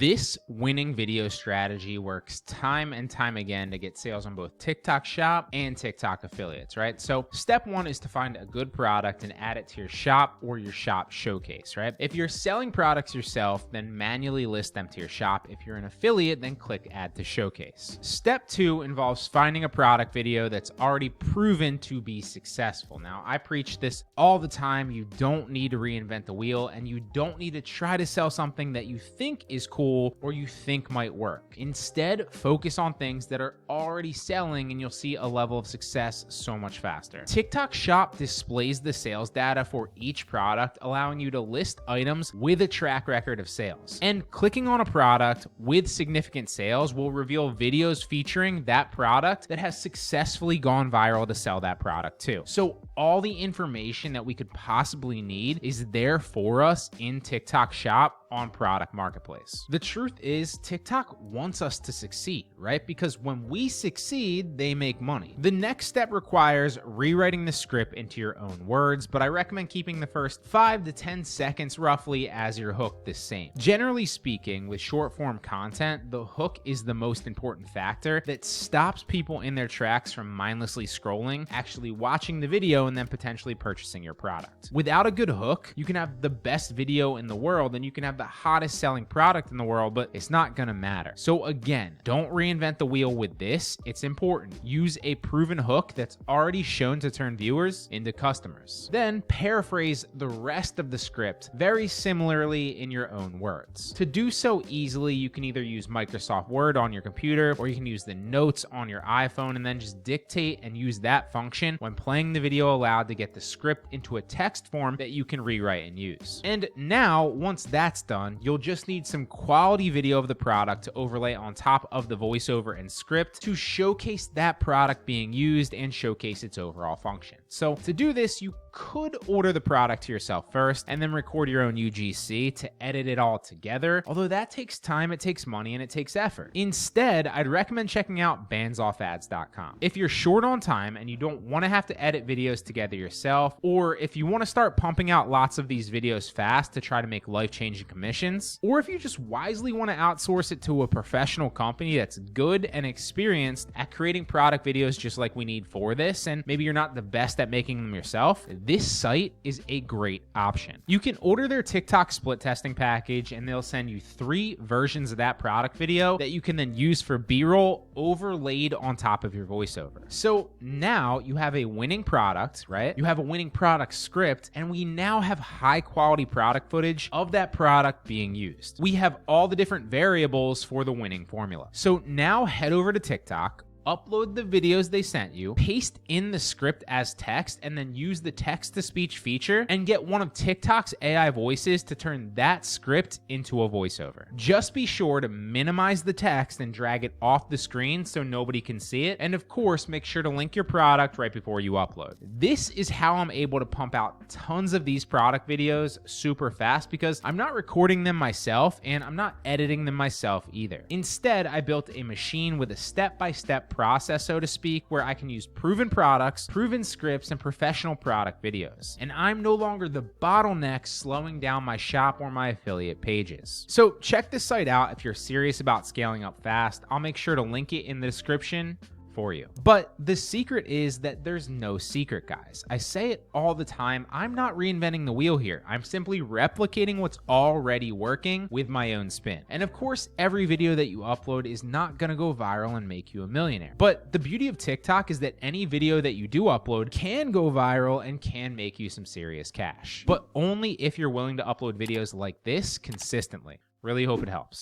This winning video strategy works time and time again to get sales on both TikTok Shop and TikTok affiliates, right? So step one is to find a good product and add it to your shop or your shop showcase, right? If you're selling products yourself, then manually list them to your shop. If you're an affiliate, then click add to showcase. Step two involves finding a product video that's already proven to be successful. Now, I preach this all the time. You don't need to reinvent the wheel, and you don't need to try to sell something that you think is cool or you think might work. Instead, focus on things that are already selling and you'll see a level of success so much faster. TikTok Shop displays the sales data for each product, allowing you to list items with a track record of sales. And clicking on a product with significant sales will reveal videos featuring that product that has successfully gone viral to sell that product too. So all the information that we could possibly need is there for us in TikTok Shop on Product Marketplace. The truth is, TikTok wants us to succeed, right? Because when we succeed, they make money. The next step requires rewriting the script into your own words, but I recommend keeping the first 5 to 10 seconds roughly as your hook the same. Generally speaking, with short form content, the hook is the most important factor that stops people in their tracks from mindlessly scrolling, actually watching the video, and then potentially purchasing your product. Without a good hook, you can have the best video in the world and you can have the hottest selling product in the world, but it's not gonna matter. So again, don't reinvent the wheel with this. It's important. Use a proven hook that's already shown to turn viewers into customers. Then paraphrase the rest of the script very similarly in your own words. To do so easily, you can either use Microsoft Word on your computer or you can use the notes on your iPhone and then just dictate and use that function when playing the video aloud to get the script into a text form that you can rewrite and use. And now, once that's done, you'll just need some quality video of the product to overlay on top of the voiceover and script to showcase that product being used and showcase its overall function. So to do this, you could order the product to yourself first and then record your own UGC to edit it all together, although that takes time, it takes money, and it takes effort. Instead, I'd recommend checking out bandsofads.com. If you're short on time and you don't want to have to edit videos together yourself, or if you want to start pumping out lots of these videos fast to try to make life-changing commissions, or if you just wisely want to outsource it to a professional company that's good and experienced at creating product videos just like we need for this, and maybe you're not the best at making them yourself, this site is a great option. You can order their TikTok split testing package and they'll send you 3 versions of that product video that you can then use for B-roll overlaid on top of your voiceover. So now you have a winning product, right? You have a winning product script, and we now have high quality product footage of that product being used. We have all the different variables for the winning formula. So now head over to TikTok, upload the videos they sent you, paste in the script as text, and then use the text-to-speech feature and get one of TikTok's AI voices to turn that script into a voiceover. Just be sure to minimize the text and drag it off the screen so nobody can see it. And of course, make sure to link your product right before you upload. This is how I'm able to pump out tons of these product videos super fast because I'm not recording them myself and I'm not editing them myself either. Instead, I built a machine with a step-by-step process, so to speak, where I can use proven products, proven scripts, and professional product videos. And I'm no longer the bottleneck slowing down my shop or my affiliate pages. So check this site out if you're serious about scaling up fast. I'll make sure to link it in the description for you. But the secret is that there's no secret, guys. I say it all the time. I'm not reinventing the wheel here. I'm simply replicating what's already working with my own spin. And of course, every video that you upload is not gonna go viral and make you a millionaire. But the beauty of TikTok is that any video that you do upload can go viral and can make you some serious cash. But only if you're willing to upload videos like this consistently. Really hope it helps.